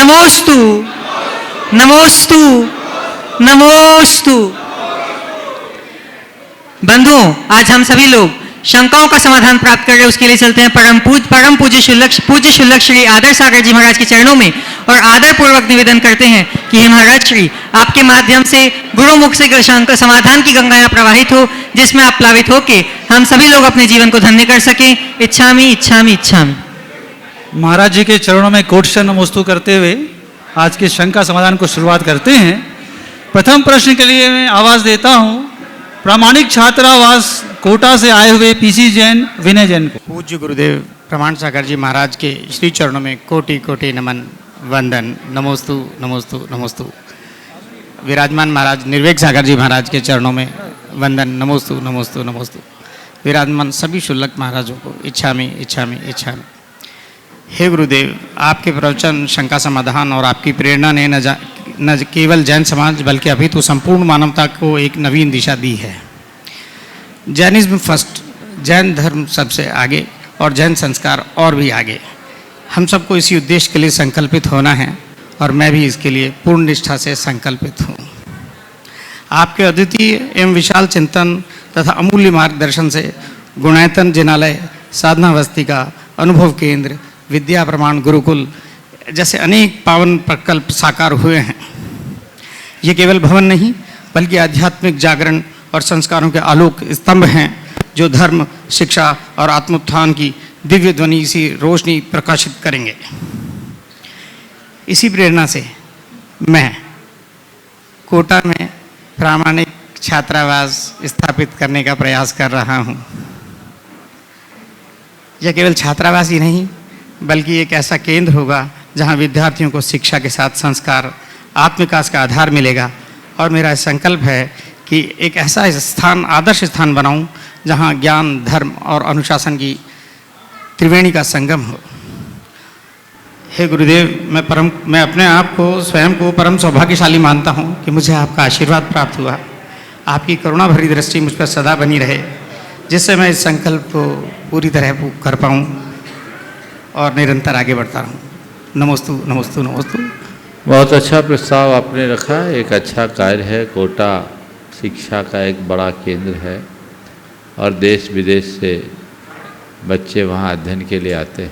नमोस्तु नमोस्तु नमोस्तु। बंधुओं, आज हम सभी लोग शंकाओं का समाधान प्राप्त कर रहे हैं, उसके लिए चलते हैं परम पूज्य शुल्लक श्री आदर सागर जी महाराज के चरणों में और आदर पूर्वक निवेदन करते हैं कि हे महाराज श्री, आपके माध्यम से गुरुमुख से समाधान की गंगाएं प्रवाहित हो, जिसमें आप प्लावित होके हम सभी लोग अपने जीवन को धन्य कर सकें। इच्छामि इच्छामि इच्छामि। महाराज जी के चरणों में कोटि नमोस्तु करते हुए आज के शंका समाधान को शुरुआत करते हैं। प्रथम प्रश्न के लिए मैं आवाज देता हूं प्रामाणिक छात्रावास कोटा से आए हुए पीसी जैन विनय जैन को। पूज्य गुरुदेव प्रमाण सागर जी महाराज के श्री चरणों में कोटि कोटि नमन वंदन। नमोस्तु नमोस्तु नमोस्तु। विराजमान महाराज निर्वेक सागर जी महाराज के चरणों में वंदन। नमोस्तु नमोस्तु नमोस्तु। विराजमान सभी शुल्लक महाराजों को इच्छामि इच्छामि इच्छामि। हे गुरुदेव, आपके प्रवचन, शंका समाधान और आपकी प्रेरणा ने न केवल जैन समाज बल्कि अभी तो संपूर्ण मानवता को एक नवीन दिशा दी है। जैनिज्म फर्स्ट, जैन धर्म सबसे आगे और जैन संस्कार और भी आगे। हम सबको इसी उद्देश्य के लिए संकल्पित होना है और मैं भी इसके लिए पूर्ण निष्ठा से संकल्पित हूँ। आपके अद्वितीय एवं विशाल चिंतन तथा अमूल्य मार्गदर्शन से गुणायतन जिनालय, साधना वस्तिका, अनुभव केंद्र, विद्या प्रमाण गुरुकुल जैसे अनेक पावन प्रकल्प साकार हुए हैं। ये केवल भवन नहीं बल्कि आध्यात्मिक जागरण और संस्कारों के आलोक स्तंभ हैं, जो धर्म, शिक्षा और आत्मोत्थान की दिव्य ध्वनि सी रोशनी प्रकाशित करेंगे। इसी प्रेरणा से मैं कोटा में प्रामाणिक छात्रावास स्थापित करने का प्रयास कर रहा हूँ। यह केवल छात्रावास ही नहीं बल्कि एक ऐसा केंद्र होगा जहाँ विद्यार्थियों को शिक्षा के साथ संस्कार, आत्मविकास का आधार मिलेगा। और मेरा संकल्प है कि एक ऐसा स्थान, आदर्श स्थान बनाऊं जहाँ ज्ञान, धर्म और अनुशासन की त्रिवेणी का संगम हो। हे गुरुदेव, मैं अपने आप को, स्वयं को परम सौभाग्यशाली मानता हूँ कि मुझे आपका आशीर्वाद प्राप्त हुआ। आपकी करुणा भरी दृष्टि मुझ पर सदा बनी रहे, जिससे मैं इस संकल्प को पूरी तरह कर पाऊँ और निरंतर आगे बढ़ता रहूँ। नमोस्तु नमोस्तु नमोस्तु। बहुत अच्छा प्रस्ताव आपने रखा। एक अच्छा कार्य है। कोटा शिक्षा का एक बड़ा केंद्र है और देश विदेश से बच्चे वहाँ अध्ययन के लिए आते हैं।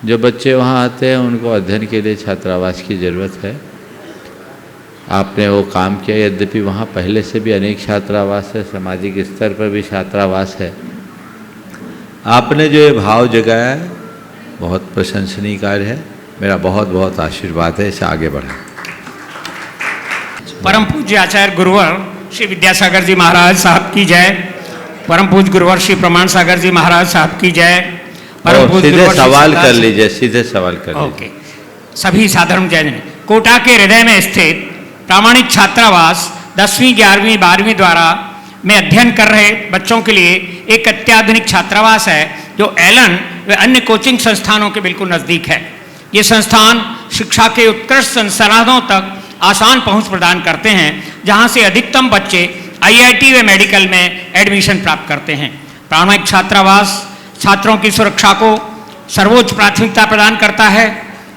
जो बच्चे वहाँ आते हैं उनको अध्ययन के लिए छात्रावास की ज़रूरत है। आपने वो काम किया। यद्यपि वहाँ पहले से भी अनेक छात्रावास है, सामाजिक स्तर पर भी छात्रावास है। आपने जो ये भाव जगाया है बहुत प्रशंसनीय कार्य है। मेरा बहुत बहुत आशीर्वाद है, इसे आगे बढ़ाएं। परम पूज्य आचार्य गुरुवर श्री विद्यासागर जी महाराज साहब की जय। परम पूज्य गुरुवर श्री प्रमाण सागर जी महाराज साहब की जय। परम पूज्य सीधे सवाल कर लीजिए, सीधे सवाल कर लीजिए। ओके। सभी साधारण जैन कोटा के हृदय में स्थित प्रामाणिक छात्रावास 10वीं, 11वीं, 12वीं द्वारा में अध्ययन कर रहे बच्चों के लिए एक अत्याधुनिक छात्रावास है, जो एलन व अन्य कोचिंग संस्थानों के बिल्कुल नज़दीक है। ये संस्थान शिक्षा के उत्कृष्ट संसाधनों तक आसान पहुंच प्रदान करते हैं, जहां से अधिकतम बच्चे आईआईटी व मेडिकल में एडमिशन प्राप्त करते हैं। प्रामाणिक छात्रावास छात्रों की सुरक्षा को सर्वोच्च प्राथमिकता प्रदान करता है।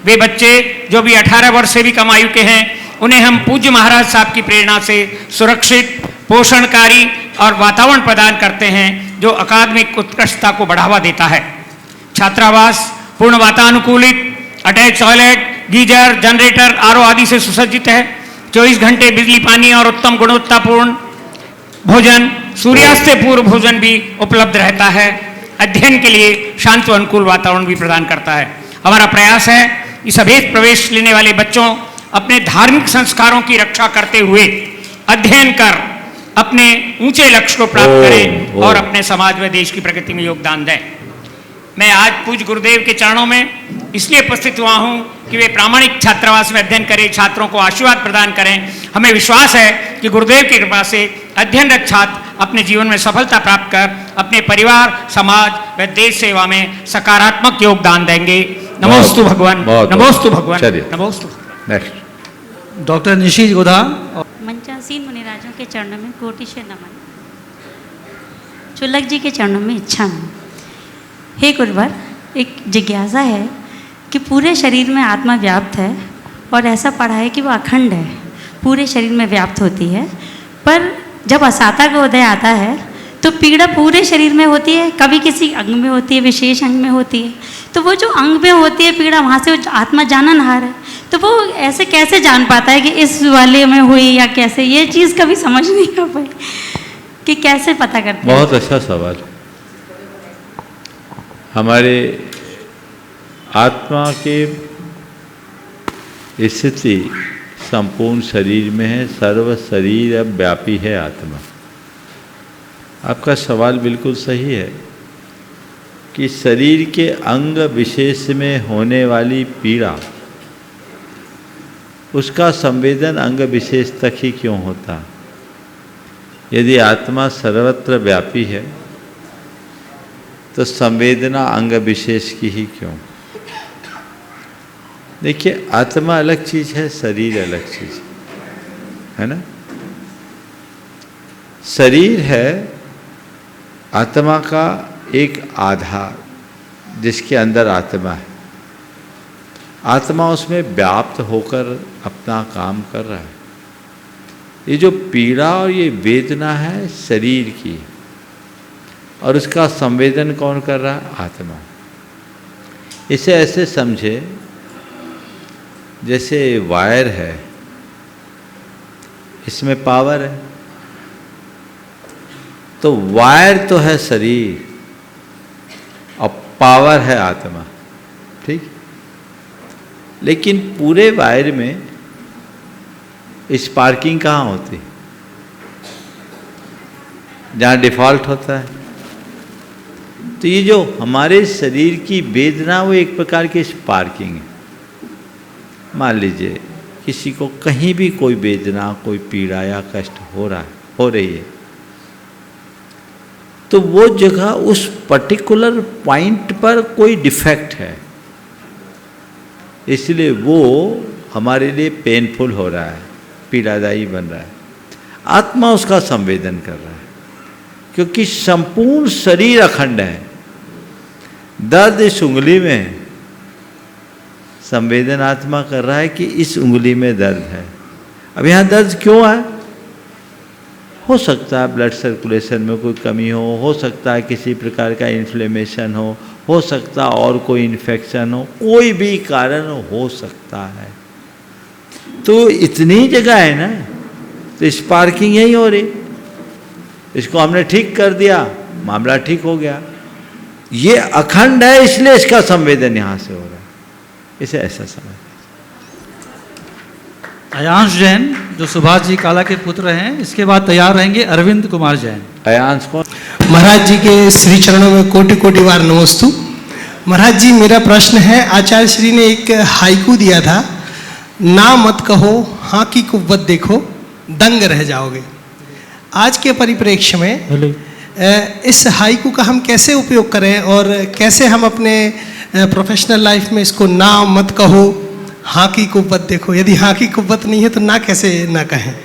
वे बच्चे जो भी 18 वर्ष से भी कम आयु के हैं, उन्हें हम पूज्य महाराज साहब की प्रेरणा से सुरक्षित, पोषणकारी और वातावरण प्रदान करते हैं, जो अकादमिक उत्कृष्टता को बढ़ावा देता है। छात्रावास पूर्ण वातानुकूलित, attach toilet, geyser, generator, RO आदि से सुसज्जित है। 24 घंटे बिजली, पानी और उत्तम गुणवत्तापूर्ण भोजन, सूर्यास्त से पूर्व भोजन भी उपलब्ध रहता है। अध्ययन के लिए शांत व अनुकूल वातावरण भी प्रदान करता है। हमारा प्रयास है कि सभी प्रवेश लेने वाले बच्चों अपने धार्मिक संस्कारों की रक्षा करते हुए अध्ययन कर अपने ऊंचे लक्ष्य को प्राप्त करें और अपने समाज व देश की प्रगति में योगदान दें। मैं आज पूज्य गुरुदेव के चरणों में इसलिए उपस्थित हुआ हूँ कि वे प्रामाणिक छात्रावास में अध्ययन करें, छात्रों को आशीर्वाद प्रदान करें। हमें विश्वास है कि गुरुदेव की कृपा से अध्ययनरत छात्र अपने जीवन में सफलता प्राप्त कर अपने परिवार, समाज व देश सेवा में सकारात्मक योगदान देंगे। नमोस्तु भगवान, नमोस्तु भगवान, नमोस्तु। Next doctor Nishi Godha. मंचासीन मुनिराजों के चरणों में कोटि से नमन। शुल्लक जी के चरणों में इच्छा में। हे गुरुवर, एक जिज्ञासा है कि पूरे शरीर में आत्मा व्याप्त है, और ऐसा पढ़ा है कि वो अखंड है, पूरे शरीर में व्याप्त होती है। पर जब असाता का उदय आता है तो पीड़ा पूरे शरीर में होती है, कभी किसी अंग में होती है, विशेष अंग में होती है। तो वो जो अंग में होती है पीड़ा, वहाँ से वो आत्मा जाननहार है, तो वो ऐसे कैसे जान पाता है कि इस वाले में हुई या कैसे? ये चीज़ कभी समझ नहीं आ पाई कि कैसे पता करते हैं। बहुत अच्छा सवाल। हमारे आत्मा के स्थिति संपूर्ण शरीर में है, सर्व शरीर अब व्यापी है आत्मा। आपका सवाल बिल्कुल सही है कि शरीर के अंग विशेष में होने वाली पीड़ा, उसका संवेदन अंग विशेष तक ही क्यों होता? यदि आत्मा सर्वत्र व्यापी है तो संवेदना अंग विशेष की ही क्यों? देखिए, आत्मा अलग चीज है, शरीर अलग चीज है ना। शरीर है आत्मा का एक आधार, जिसके अंदर आत्मा है। आत्मा उसमें व्याप्त होकर अपना काम कर रहा है। ये जो पीड़ा और ये वेदना है शरीर की, और उसका संवेदन कौन कर रहा है? आत्मा। इसे ऐसे समझे जैसे वायर है, इसमें पावर है, तो वायर तो है शरीर और पावर है आत्मा, ठीक। लेकिन पूरे वायर में स्पार्किंग कहाँ होती? जहाँ डिफ़ॉल्ट होता है। तो ये जो हमारे शरीर की वेदना, वो एक प्रकार की स्पार्किंग है। मान लीजिए किसी को कहीं भी कोई वेदना, कोई पीड़ा या कष्ट हो रही है, तो वो जगह उस पर्टिकुलर पॉइंट पर कोई डिफेक्ट है, इसलिए वो हमारे लिए पेनफुल हो रहा है, पीड़ादायी बन रहा है। आत्मा उसका संवेदन कर रहा है, क्योंकि संपूर्ण शरीर अखंड है। दर्द इस उंगली में है, संवेदन आत्मा कर रहा है कि इस उंगली में दर्द है। अब यहाँ दर्द क्यों है? हो सकता है ब्लड सर्कुलेशन में कोई कमी हो सकता है किसी प्रकार का इन्फ्लेमेशन हो सकता है और कोई इन्फेक्शन हो, कोई भी कारण हो सकता है। तो इतनी जगह है ना, तो स्पार्किंग यही हो रही, इसको हमने ठीक कर दिया, मामला ठीक हो गया। ये अखंड है, इसलिए इसका संवेदन यहाँ से हो रहा है। इसे ऐसा समझ। अयांश जैन जो सुभाष जी काला के पुत्र हैं, इसके बाद तैयार रहेंगे अरविंद कुमार जैन। अयांश कौन? महाराज जी के श्री चरणों में कोटि कोटि बार नमस्तु। महाराज जी, मेरा प्रश्न है, आचार्य श्री ने एक हाइकू दिया था, ना मत कहो हाँ की कुव्वत देखो दंग रह जाओगे। आज के परिप्रेक्ष्य में इस हाइकू का हम कैसे उपयोग करें और कैसे हम अपने प्रोफेशनल लाइफ में इसको ना मत कहो हाँ की कुव्वत देखो, यदि हाँ की कुव्वत नहीं है तो ना कैसे ना कहें?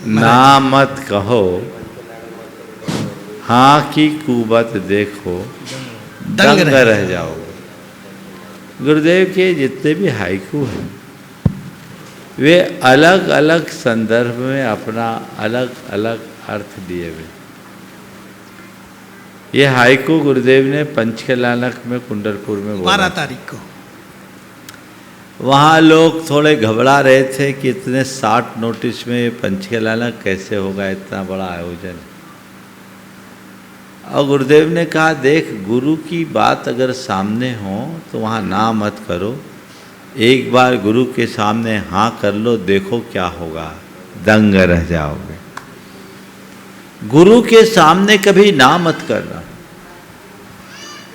ना मत कहो हाँ की कुव्वत देखो दंग रह जाओगे। गुरुदेव के जितने भी हाइकू हैं वे अलग अलग संदर्भ में अपना अलग अलग अर्थ दिए हुए। ये हाइकू गुरुदेव ने पंचकलानक में कुंडलपुर में बोला 12 तारीख को। वहाँ लोग थोड़े घबरा रहे थे कि इतने 60 नोटिस में पंचकलानक कैसे होगा, इतना बड़ा आयोजन। और गुरुदेव ने कहा, देख गुरु की बात अगर सामने हो तो वहाँ ना मत करो, एक बार गुरु के सामने हाँ कर लो, देखो क्या होगा, दंग रह जाओगे। गुरु के सामने कभी ना मत करना।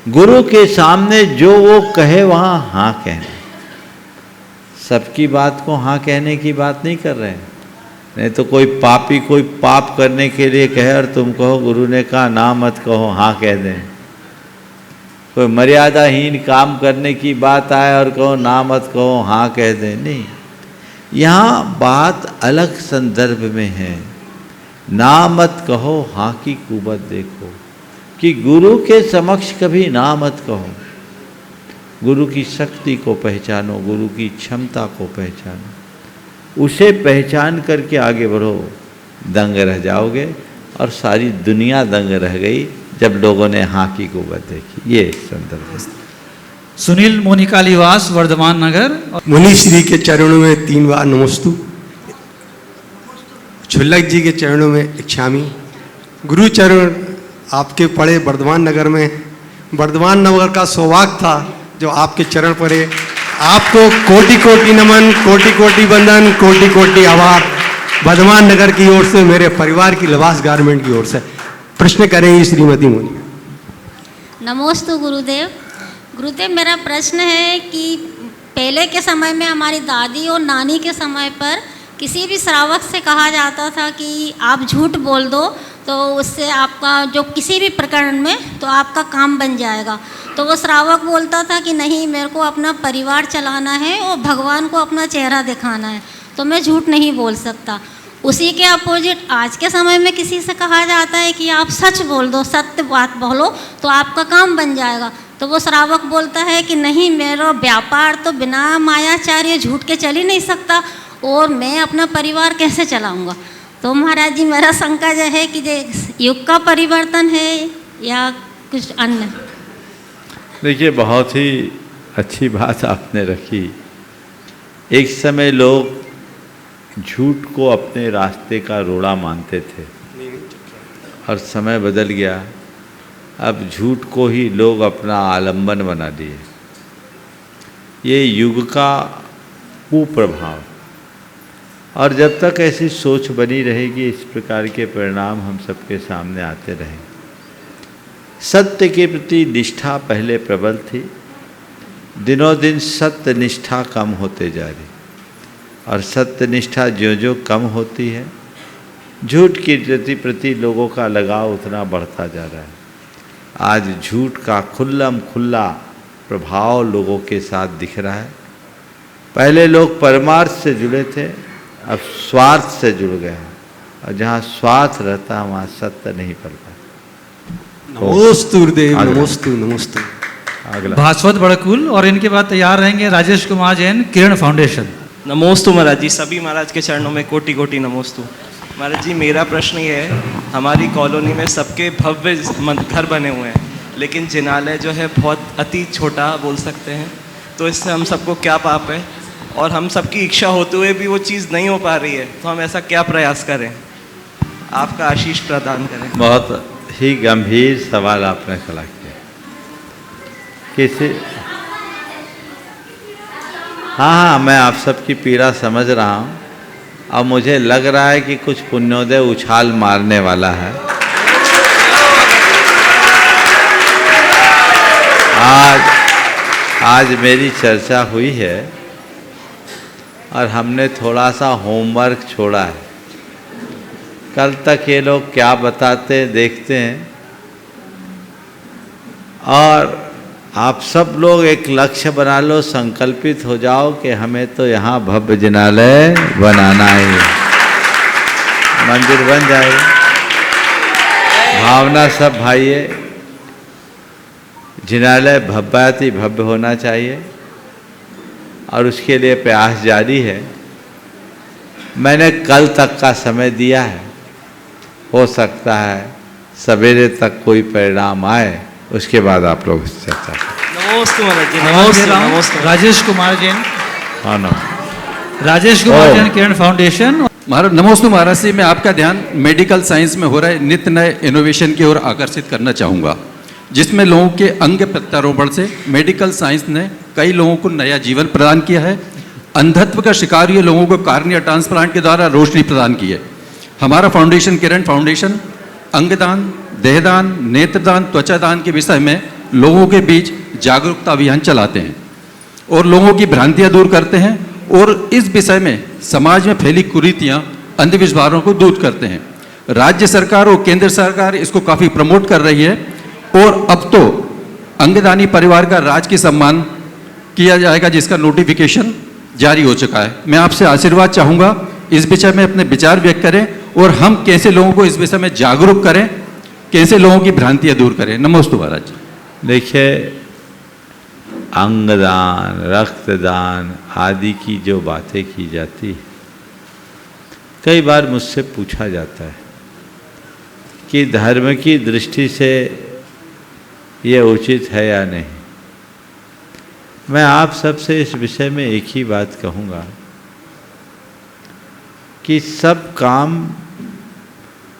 गुरु के सामने जो वो कहे वहाँ हाँ कहना। सबकी बात को हाँ कहने की बात नहीं कर रहे हैं। नहीं तो कोई पापी कोई पाप करने के लिए कहे और तुम कहो गुरु ने कहा ना मत कहो हाँ कह दें। कोई मर्यादाहीन काम करने की बात आए और कहो ना मत कहो हाँ कह दें, नहीं। यहाँ बात अलग संदर्भ में है। ना मत कहो हाँ की कुव्वत देखो, कि गुरु के समक्ष कभी ना मत कहो। गुरु की शक्ति को पहचानो, गुरु की क्षमता को पहचानो, उसे पहचान करके आगे बढ़ो, दंग रह जाओगे। और सारी दुनिया दंग रह गई जब लोगों ने हाँ की कुव्वत देखी। ये संदर्भ है। सुनील मोनिका निवास, वर्धमान नगर। मुनि श्री के चरणों में 3 बार नमस्तु, छुल्लक जी के चरणों में इच्छामी। गुरु चरण आपके पड़े वर्धमान नगर में, वर्धमान नगर का सौभाग्य था जो आपके चरण पड़े। आपको कोटि कोटि नमन, कोटि कोटि वंदन, कोटि कोटि आभार वर्धमान नगर की ओर से, मेरे परिवार की लिबास गारमेंट की ओर से। प्रश्न करेंगी श्रीमती मोनिका। नमोस्तु गुरुदेव। गुरुदेव, मेरा प्रश्न है कि पहले के समय में हमारी दादी और नानी के समय पर किसी भी श्रावक से कहा जाता था कि आप झूठ बोल दो तो उससे आपका जो किसी भी प्रकरण में तो आपका काम बन जाएगा। तो वो श्रावक बोलता था कि नहीं, मेरे को अपना परिवार चलाना है और भगवान को अपना चेहरा दिखाना है, तो मैं झूठ नहीं बोल सकता। उसी के अपोजिट आज के समय में किसी से कहा जाता है कि आप सच बोल दो, सत्य बात बोलो तो आपका काम बन जाएगा। तो वो श्रावक बोलता है कि नहीं, मेरा व्यापार तो बिना मायाचार्य झूठ के चल ही नहीं सकता और मैं अपना परिवार कैसे चलाऊंगा। तो महाराज जी, मेरा शंका यह है कि ये युग का परिवर्तन है या कुछ अन्य। देखिए, बहुत ही अच्छी बात आपने रखी। एक समय लोग झूठ को अपने रास्ते का रोड़ा मानते थे और समय बदल गया। अब झूठ को ही लोग अपना आलंबन बना दिए। ये युग का कुप्रभाव। और जब तक ऐसी सोच बनी रहेगी, इस प्रकार के परिणाम हम सबके सामने आते रहेंगे। सत्य के प्रति निष्ठा पहले प्रबल थी, दिनों दिन सत्य निष्ठा कम होते जा रही, और सत्य निष्ठा ज्यों ज्यों कम होती है, झूठ के प्रति लोगों का लगाव उतना बढ़ता जा रहा है। आज झूठ का खुल्लम खुल्ला प्रभाव लोगों के साथ दिख रहा है। पहले लोग परमार्थ से जुड़े थे, अब स्वार्थ से जुड़ गए हैं, और जहाँ स्वार्थ रहता है वहाँ सत्य नहीं पड़ता। नमोस्तु गुरुदेव, नमोस्तु नमोस्तु। अगला भास्वत बड़कुल, और इनके बाद तैयार रहेंगे राजेश कुमार जैन, किरण फाउंडेशन। नमोस्तु महाराज जी, सभी महाराज के चरणों में कोटि कोटि नमोस्तु। महाराज जी, मेरा प्रश्न ये है, हमारी कॉलोनी में सबके भव्य घर बने हुए हैं, लेकिन जिनालय जो है बहुत अति छोटा बोल सकते हैं, तो इससे हम सबको क्या पाप है? और हम सबकी इच्छा होते हुए भी वो चीज़ नहीं हो पा रही है, तो हम ऐसा क्या प्रयास करें? आपका आशीष प्रदान करें। बहुत ही गंभीर सवाल आपने खड़ा किया। किसी हाँ, मैं आप सबकी पीड़ा समझ रहा हूँ, और मुझे लग रहा है कि कुछ पुण्योदय उछाल मारने वाला है। आज मेरी चर्चा हुई है और हमने थोड़ा सा होमवर्क छोड़ा है। कल तक ये लोग क्या बताते हैं देखते हैं। और आप सब लोग एक लक्ष्य बना लो, संकल्पित हो जाओ कि हमें तो यहाँ भव्य जिनालय बनाना है। मंदिर बन जाए, भावना सब भाइये, जिनालय भव्याति भव्य होना चाहिए, और उसके लिए प्रयास जारी है। मैंने कल तक का समय दिया है, हो सकता है सवेरे तक कोई परिणाम आए, उसके बाद आप लोग चर्चा करें। नमोस्तु महाराज जी, नमस्ते। नमोस्तु। राजेश कुमार जैन। हाँ ना, राजेश कुमार जैन, किरण फाउंडेशन। महाराज नमोस्तु महाराज जी, मैं आपका ध्यान मेडिकल साइंस में हो रहे नित्य नए इनोवेशन की ओर आकर्षित करना चाहूँगा, जिसमें लोगों के अंग प्रत्यारोपण से मेडिकल साइंस ने कई लोगों को नया जीवन प्रदान किया है। अंधत्व का शिकार हुए लोगों को कार्निया ट्रांसप्लांट के द्वारा रोशनी प्रदान की है। हमारा फाउंडेशन किरण फाउंडेशन अंगदान, देहदान, नेत्रदान, त्वचादान के विषय में लोगों के बीच जागरूकता अभियान चलाते हैं और लोगों की भ्रांतियां दूर करते हैं, और इस विषय में समाज में फैली कुरीतियां, अंधविश्वासों को दूर करते हैं। राज्य सरकार और केंद्र सरकार इसको काफ़ी प्रमोट कर रही है, और अब तो अंगदानी परिवार का राज की सम्मान किया जाएगा, जिसका नोटिफिकेशन जारी हो चुका है। मैं आपसे आशीर्वाद चाहूँगा, इस विषय में अपने विचार व्यक्त करें, और हम कैसे लोगों को इस विषय में जागरूक करें, कैसे लोगों की भ्रांतियां दूर करें। नमोस्तु महाराज। देखिए, अंगदान, रक्तदान आदि की जो बातें की जाती है, कई बार मुझसे पूछा जाता है कि धर्म की दृष्टि से ये उचित है या नहीं। मैं आप सबसे इस विषय में एक ही बात कहूँगा कि सब काम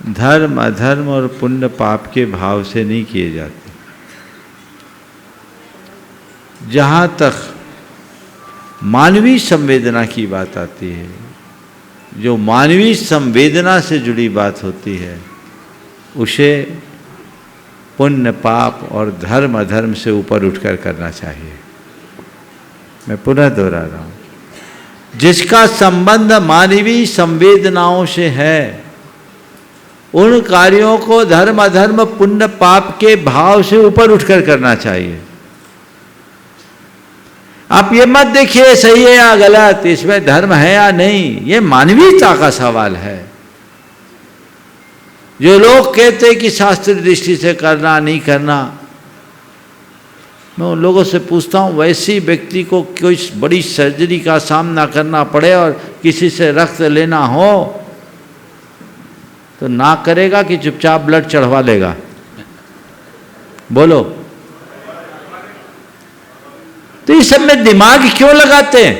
धर्म अधर्म और पुण्य पाप के भाव से नहीं किए जाते। जहाँ तक मानवीय संवेदना की बात आती है, जो मानवीय संवेदना से जुड़ी बात होती है, उसे पुण्य पाप और धर्म अधर्म से ऊपर उठकर करना चाहिए। मैं पुनः दोहरा रहा हूँ, जिसका संबंध मानवीय संवेदनाओं से है, उन कार्यों को धर्म अधर्म पुण्य पाप के भाव से ऊपर उठकर करना चाहिए। आप ये मत देखिए सही है या गलत, इसमें धर्म है या नहीं, ये मानवीयता का सवाल है। जो लोग कहते हैं कि शास्त्रीय दृष्टि से करना नहीं करना, मैं उन लोगों से पूछता हूँ, वैसी व्यक्ति को कोई बड़ी सर्जरी का सामना करना पड़े और किसी से रक्त लेना हो तो ना करेगा कि चुपचाप ब्लड चढ़वा लेगा? बोलो। तो इस सब में दिमाग क्यों लगाते हैं?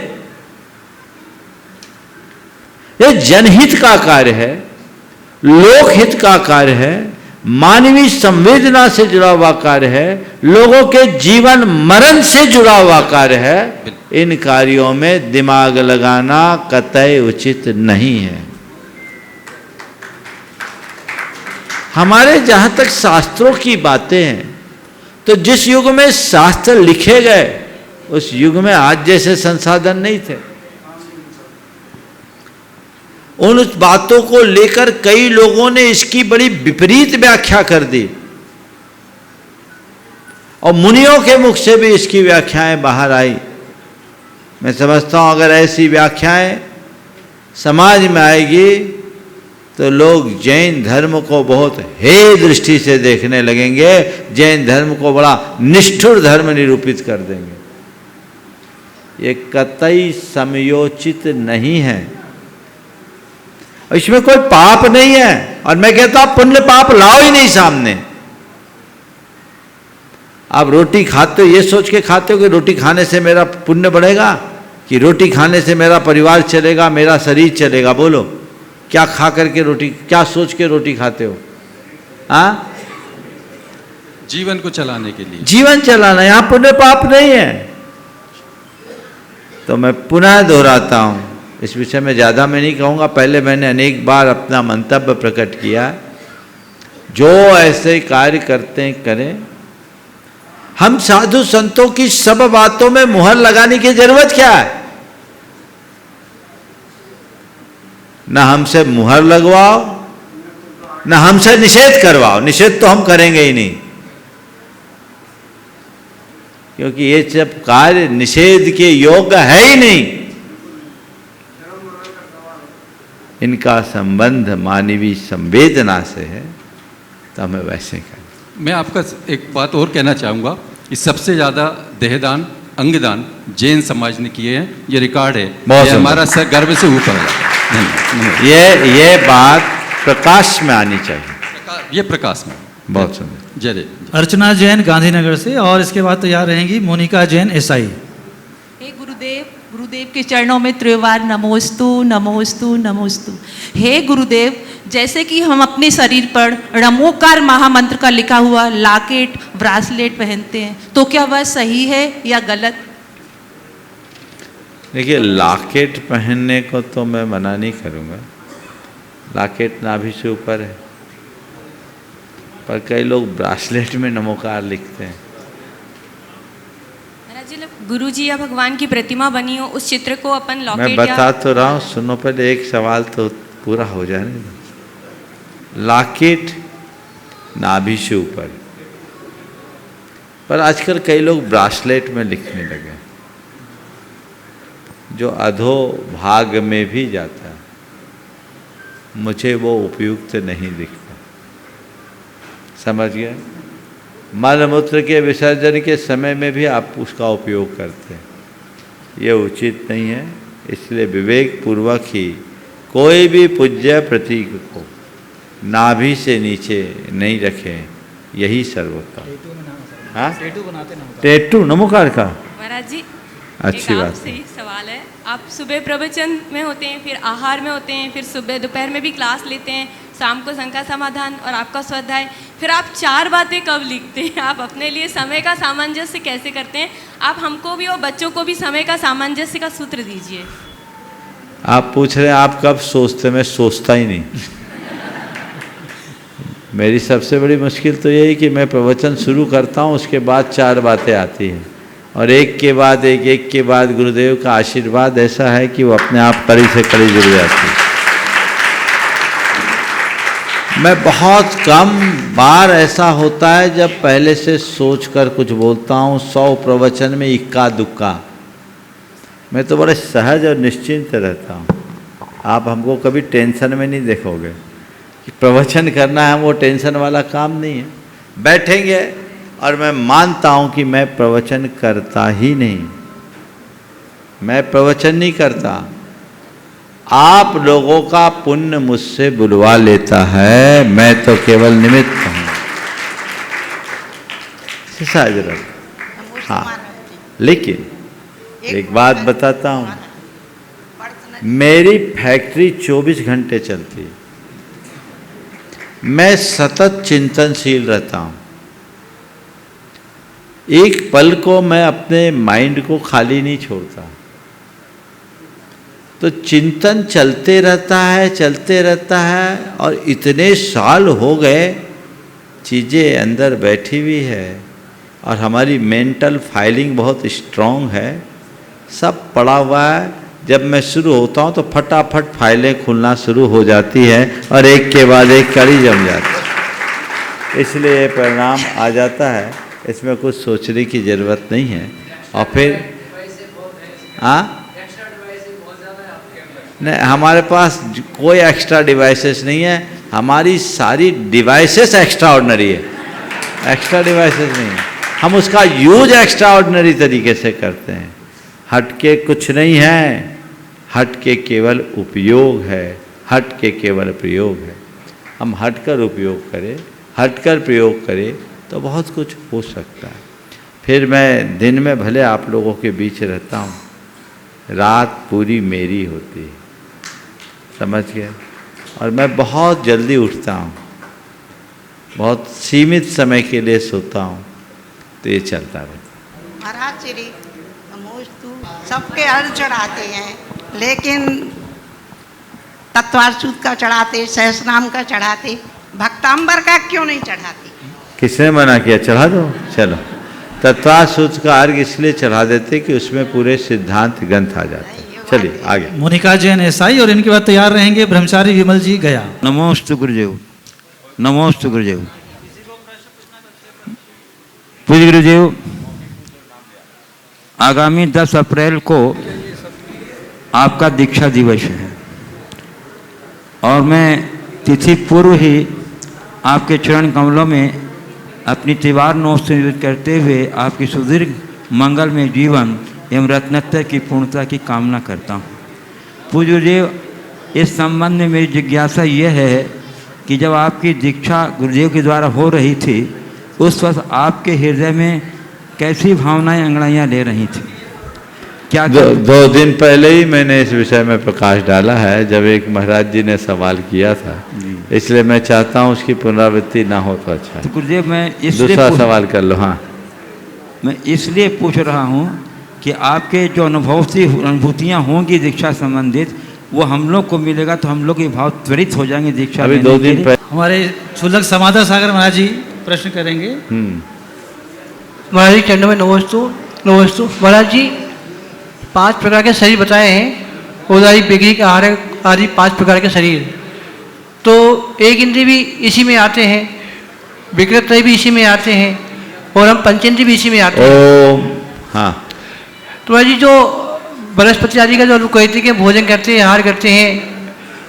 ये जनहित का कार्य है, लोकहित का कार्य है, मानवीय संवेदना से जुड़ा हुआ कार्य है, लोगों के जीवन मरण से जुड़ा हुआ कार्य है। इन कार्यों में दिमाग लगाना कतई उचित नहीं है। हमारे जहां तक शास्त्रों की बातें हैं, तो जिस युग में शास्त्र लिखे गए उस युग में आज जैसे संसाधन नहीं थे। उन बातों को लेकर कई लोगों ने इसकी बड़ी विपरीत व्याख्या कर दी और मुनियों के मुख से भी इसकी व्याख्याएं बाहर आई। मैं समझता हूं अगर ऐसी व्याख्याएं समाज में आएगी तो लोग जैन धर्म को बहुत हे दृष्टि से देखने लगेंगे, जैन धर्म को बड़ा निष्ठुर धर्म निरूपित कर देंगे। ये कतई समयोचित नहीं है। इसमें कोई पाप नहीं है, और मैं कहता हूं पुण्य पाप लाओ ही नहीं सामने। आप रोटी खाते हो, ये सोच के खाते हो कि रोटी खाने से मेरा पुण्य बढ़ेगा, कि रोटी खाने से मेरा परिवार चलेगा, मेरा शरीर चलेगा? बोलो, क्या खा करके रोटी, क्या सोच के रोटी खाते हो? हाँ, जीवन को चलाने के लिए, जीवन चलाना, यहां पुण्य पाप नहीं है। तो मैं पुनः दोहराता हूं, इस विषय में ज़्यादा मैं नहीं कहूँगा, पहले मैंने अनेक बार अपना मंतव्य प्रकट किया। जो ऐसे कार्य करते हैं करें। हम साधु संतों की सब बातों में मुहर लगाने की जरूरत क्या है? न हमसे मुहर लगवाओ, न हमसे निषेध करवाओ। निषेध तो हम करेंगे ही नहीं, क्योंकि ये सब कार्य निषेध के योग्य है ही नहीं। इनका संबंध मानवीय संवेदना से है, तो हमें वैसे करें। मैं आपका एक बात और कहना चाहूँगा कि सबसे ज़्यादा देहदान, अंगदान जैन समाज ने किए हैं। ये रिकॉर्ड है, ये हमारा सर गर्व से ऊपर है। ये बात प्रकाश में आनी चाहिए। ये प्रकाश में बहुत सुंदर। जय। अर्चना जैन गांधीनगर से, और इसके बाद तैयार रहेंगी मोनिका जैन एसआई। हे गुरुदेव, गुरुदेव के चरणों में त्रिवार नमोस्तु नमोस्तु नमोस्तु। हे गुरुदेव, जैसे कि हम अपने शरीर पर णमोकार महामंत्र का लिखा हुआ लॉकेट, ब्रासलेट पहनते हैं, तो क्या वह सही है या गलत? देखिए, लॉकेट पहनने को तो मैं मना नहीं करूँगा। लॉकेट नाभि से ऊपर है, पर कई लोग ब्रासलेट में नमोकार लिखते हैं। गुरु जी या भगवान की प्रतिमा बनी हो, उस चित्र को अपन लॉकेट, मैं बता तो रहा हूँ, सुनो पहले, एक सवाल तो पूरा हो जाने। लॉकेट नाभि से ऊपर, पर आजकल कई लोग ब्रासलेट में लिखने लगे, जो अधो भाग में भी जाता है। मुझे वो उपयुक्त नहीं दिखता। समझ गए? मलमूत्र के विसर्जन के समय में भी आप उसका उपयोग करते हैं, ये उचित नहीं है। इसलिए विवेक पूर्वक ही कोई भी पूज्य प्रतीक को नाभि से नीचे नहीं रखें, यही सर्वोत्तम। हाँ, टेटू नमोकार का महाराज जी अच्छी एक बात आपसे ही सवाल है। आप सुबह प्रवचन में होते हैं, फिर आहार में होते हैं, फिर सुबह दोपहर में भी क्लास लेते हैं, शाम को शंका समाधान और आपका स्वाध्याय, फिर आप 4 बातें कब लिखते हैं? आप अपने लिए समय का सामंजस्य कैसे करते हैं? आप हमको भी और बच्चों को भी समय का सामंजस्य का सूत्र दीजिए। आप पूछ रहे हैं आप कब सोचते, मैं सोचता ही नहीं। मेरी सबसे बड़ी मुश्किल तो यही कि मैं प्रवचन शुरू करता हूँ, उसके बाद 4 बातें आती हैं और एक के बाद एक के बाद गुरुदेव का आशीर्वाद ऐसा है कि वो अपने आप कड़ी से कड़ी जुड़ जाती है। मैं बहुत कम बार ऐसा होता है जब पहले से सोचकर कुछ बोलता हूँ। 100 प्रवचन में इक्का दुक्का, मैं तो बड़े सहज और निश्चिंत रहता हूँ। आप हमको कभी टेंशन में नहीं देखोगे कि प्रवचन करना है, वो टेंशन वाला काम नहीं है। बैठेंगे और मैं मानता हूँ कि मैं प्रवचन करता ही नहीं, मैं प्रवचन नहीं करता। आप लोगों का पुण्य मुझसे बुलवा लेता है, मैं तो केवल निमित्त हूँ। हाँ, लेकिन एक बात बताता हूँ, मेरी फैक्ट्री 24 घंटे चलती है, मैं सतत चिंतनशील रहता हूँ। एक पल को मैं अपने माइंड को खाली नहीं छोड़ता। तो चिंतन चलते रहता है और इतने साल हो गए चीज़ें अंदर बैठी हुई है और हमारी मेंटल फाइलिंग बहुत स्ट्रॉन्ग है, सब पड़ा हुआ है। जब मैं शुरू होता हूँ तो फटाफट फाइलें खुलना शुरू हो जाती है और एक के बाद एक कड़ी जम जाती है। इसलिए ये परिणाम आ जाता है, इसमें कुछ सोचने की ज़रूरत नहीं है। और फिर हाँ, नहीं, हमारे पास कोई एक्स्ट्रा डिवाइसेस नहीं है, हमारी सारी डिवाइसेस एक्स्ट्रा ऑर्डिनरी है, एक्स्ट्रा डिवाइसेस नहीं है। हम उसका यूज एक्स्ट्रा ऑर्डिनरी तरीके से करते हैं। हट के कुछ नहीं है, हट के केवल उपयोग है, हट के केवल प्रयोग है। हम हट कर उपयोग करें, हट कर प्रयोग करें तो बहुत कुछ हो सकता है। फिर मैं दिन में भले आप लोगों के बीच रहता हूँ, रात पूरी मेरी होती है, समझ गए? और मैं बहुत जल्दी उठता हूँ, बहुत सीमित समय के लिए सोता हूँ, तो ये चलता रहता। महाराज श्री नमोस्तु सबके अर्घ चढ़ाते हैं, लेकिन तत्वार्सूद का चढ़ाते, सहस्रनाम का चढ़ाते, भक्तांबर का क्यों नहीं चढ़ाते? किसने मना किया? चढ़ा दो, चलो। तत्वार्सूद का अर्घ इसलिए चढ़ा देते कि उसमें पूरे सिद्धांत ग्रंथ आ जाते हैं। चलिए आगे। मोनिका जैन एसआई और इनके बाद तैयार रहेंगे ब्रह्मचारी विमल जी गया। नमोस्तु गुरुदेव, नमोस्तु गुरुदेव। पूज्य गुरुदेव, आगामी 10 अप्रैल को आपका दीक्षा दिवस है और मैं तिथि पूर्व ही आपके चरण कमलों में अपनी त्रिवार नमस्ते निवेदित करते हुए आपकी सुदीर्घ मंगलमय जीवन एवं रत्नोत्तर की पूर्णता की कामना करता हूँ। पूज्य गुरुदेव, इस संबंध में मेरी जिज्ञासा यह है कि जब आपकी दीक्षा गुरुदेव के द्वारा हो रही थी, उस वक्त आपके हृदय में कैसी भावनाएं अंगड़ाइयाँ ले रही थी? क्या 2 दिन पहले ही मैंने इस विषय में प्रकाश डाला है, जब एक महाराज जी ने सवाल किया था, इसलिए मैं चाहता हूँ उसकी पुनरावृत्ति ना हो तो अच्छा है। तो गुरुदेव, मैं दूसरा सवाल कर लो। हाँ, मैं इसलिए पूछ रहा हूँ कि आपके जो अनुभूतियाँ होंगी दीक्षा संबंधित, वो हम लोग को मिलेगा तो हम लोग ये भाव त्वरित हो जाएंगे दीक्षा। अभी 2 दिन पहले हमारे सुलभ समाधर सागर महाराज जी प्रश्न करेंगे। महाराज जी चरणों में नमोस्तु नमोस्तु। महाराज जी 5 प्रकार के शरीर बताए हैं, औदारी बेगरी आहार आदि 5 प्रकार के शरीर। तो एक इंद्रिय भी इसी में आते हैं, विकृत भी इसी में आते हैं और हम पंचेंद्रिय भी इसी में आते हैं। हाँ, तो महाराज जी जो वनस्पति आदि का जो कहते हैं भोजन करते हैं, आहार करते हैं,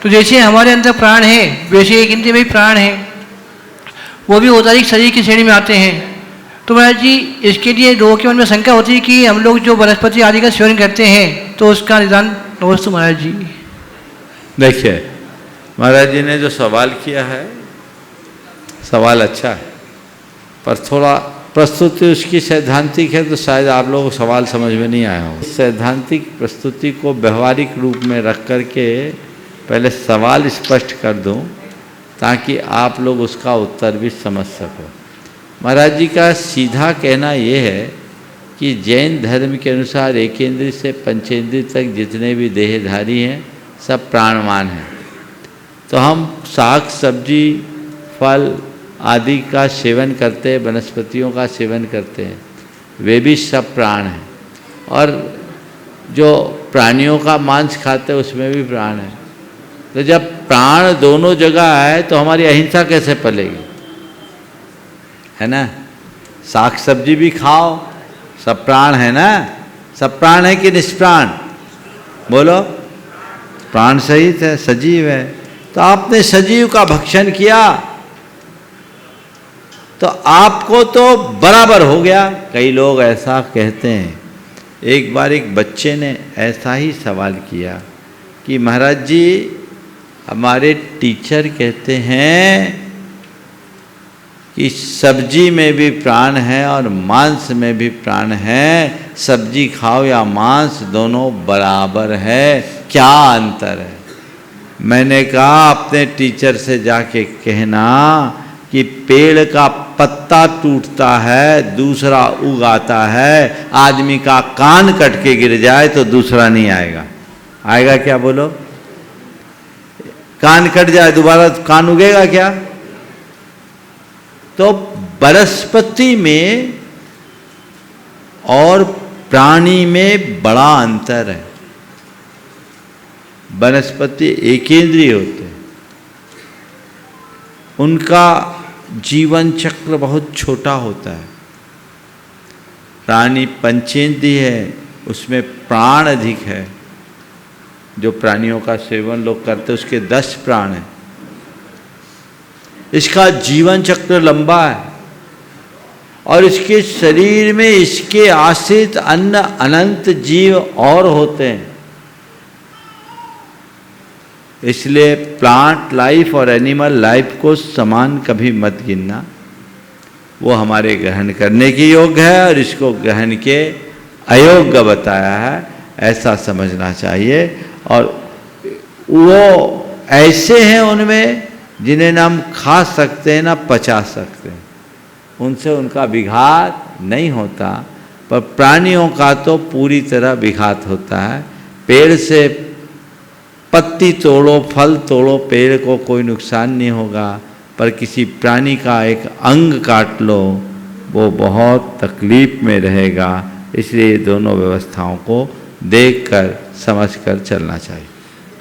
तो जैसे हमारे अंदर प्राण है वैसे एक इंद्रिय में भी प्राण है, वो भी औदारिक शरीर की श्रेणी में आते हैं। तो महाराज जी इसके लिए लोगों के मन में शंका होती है कि हम लोग जो वनस्पति आदि का सेवन करते हैं तो उसका निदान। नमस्ते महाराज जी। देखिए महाराज जी ने जो सवाल किया है, सवाल अच्छा है, पर थोड़ा प्रस्तुति उसकी सैद्धांतिक है, तो शायद आप लोगों को सवाल समझ में नहीं आया हो। सैद्धांतिक प्रस्तुति को व्यवहारिक रूप में रख कर के पहले सवाल स्पष्ट कर दूं, ताकि आप लोग उसका उत्तर भी समझ सको। महाराज जी का सीधा कहना ये है कि जैन धर्म के अनुसार एकेंद्रीय से पंचेंद्रीय तक जितने भी देहधारी हैं सब प्राणवान हैं। तो हम साग सब्जी फल आदि का सेवन करते हैं, वनस्पतियों का सेवन करते हैं, वे भी सब प्राण हैं। और जो प्राणियों का मांस खाते हैं उसमें भी प्राण है। तो जब प्राण दोनों जगह है तो हमारी अहिंसा कैसे पलेगी, है ना। साग सब्जी भी खाओ, सब प्राण है ना। सब प्राण है कि निष्प्राण, बोलो। प्राण सहित है, सजीव है। तो आपने सजीव का भक्षण किया तो आपको तो बराबर हो गया। कई लोग ऐसा कहते हैं। एक बार एक बच्चे ने ऐसा ही सवाल किया कि महाराज जी हमारे टीचर कहते हैं कि सब्जी में भी प्राण है और मांस में भी प्राण है, सब्जी खाओ या मांस दोनों बराबर है, क्या अंतर है। मैंने कहा अपने टीचर से जाके कहना कि पेड़ का पत्ता टूटता है दूसरा उगाता है, आदमी का कान कट के गिर जाए तो दूसरा नहीं आएगा। आएगा क्या, बोलो। कान कट जाए दोबारा कान उगेगा क्या। तो वनस्पति में और प्राणी में बड़ा अंतर है। वनस्पति एकेंद्रीय होते हैं, उनका जीवन चक्र बहुत छोटा होता है। प्राणी पंचेंद्रीय है, उसमें प्राण अधिक है। जो प्राणियों का सेवन लोग करते हैं उसके 10 प्राण हैं। इसका जीवन चक्र लंबा है और इसके शरीर में इसके आश्रित अन्य अनंत जीव और होते हैं। इसलिए प्लांट लाइफ और एनिमल लाइफ को समान कभी मत गिनना। वो हमारे ग्रहण करने के योग्य है और इसको ग्रहण के अयोग्य बताया है, ऐसा समझना चाहिए। और वो ऐसे हैं उनमें जिन्हें ना हम खा सकते हैं ना पचा सकते हैं, उनसे उनका विघात नहीं होता। पर प्राणियों का तो पूरी तरह विघात होता है। पेड़ से पत्ती तोड़ो, फल तोड़ो, पेड़ को कोई नुकसान नहीं होगा, पर किसी प्राणी का एक अंग काट लो वो बहुत तकलीफ में रहेगा। इसलिए दोनों व्यवस्थाओं को देखकर समझकर चलना चाहिए।